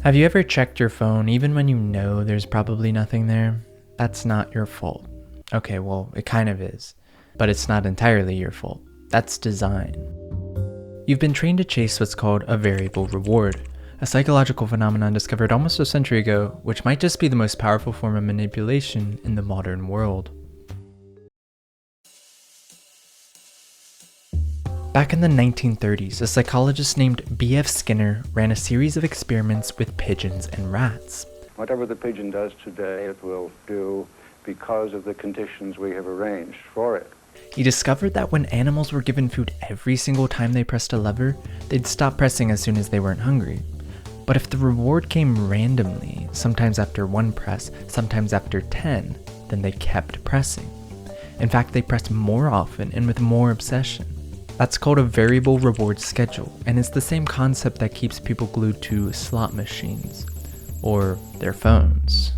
Have you ever checked your phone even when you know there's probably nothing there? That's not your fault. Okay, well, it kind of is, but it's not entirely your fault. That's design. You've been trained to chase what's called a variable reward, a psychological phenomenon discovered almost a century ago, which might just be the most powerful form of manipulation in the modern world. Back in the 1930s, a psychologist named B.F. Skinner ran a series of experiments with pigeons and rats. Whatever the pigeon does today, it will do because of the conditions we have arranged for it. He discovered that when animals were given food every single time they pressed a lever, they'd stop pressing as soon as they weren't hungry. But if the reward came randomly, sometimes after one press, sometimes after 10, then they kept pressing. In fact, they pressed more often and with more obsession. That's called a variable reward schedule, and it's the same concept that keeps people glued to slot machines, or their phones.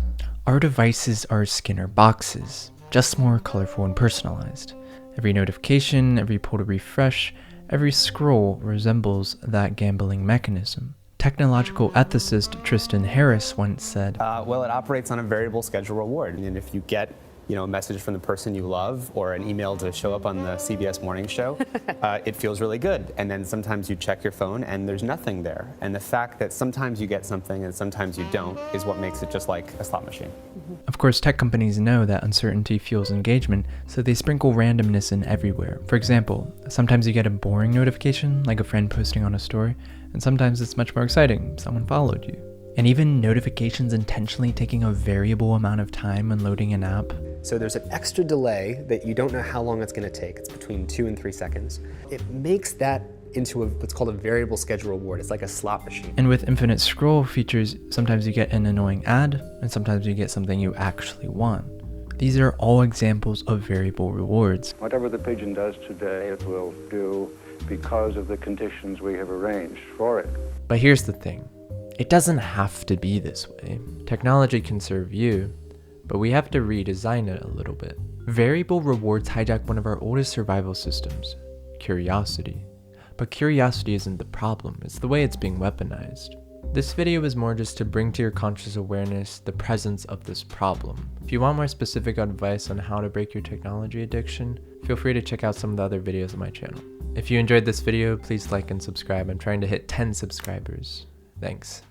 Our devices are Skinner boxes, just more colorful and personalized. Every notification, every pull to refresh, every scroll resembles that gambling mechanism. Technological ethicist Tristan Harris once said, well, it operates on a variable schedule reward, and if you get a message from the person you love or an email to show up on the CBS morning show, it feels really good. And then sometimes you check your phone and there's nothing there. And the fact that sometimes you get something and sometimes you don't is what makes it just like a slot machine. Of course, tech companies know that uncertainty fuels engagement, so they sprinkle randomness in everywhere. For example, sometimes you get a boring notification, like a friend posting on a story, and sometimes it's much more exciting, someone followed you. And even notifications intentionally taking a variable amount of time when loading an app. So there's an extra delay that you don't know how long it's going to take. It's between 2 and 3 seconds. It makes that into what's called a variable schedule reward. It's like a slot machine. And with infinite scroll features, sometimes you get an annoying ad, and sometimes you get something you actually want. These are all examples of variable rewards. Whatever the pigeon does today, it will do because of the conditions we have arranged for it. But here's the thing. It doesn't have to be this way. Technology can serve you, but we have to redesign it a little bit. Variable rewards hijack one of our oldest survival systems, curiosity. But curiosity isn't the problem, it's the way it's being weaponized. This video is more just to bring to your conscious awareness the presence of this problem. If you want more specific advice on how to break your technology addiction, feel free to check out some of the other videos on my channel. If you enjoyed this video, please like and subscribe. I'm trying to hit 10 subscribers. Thanks.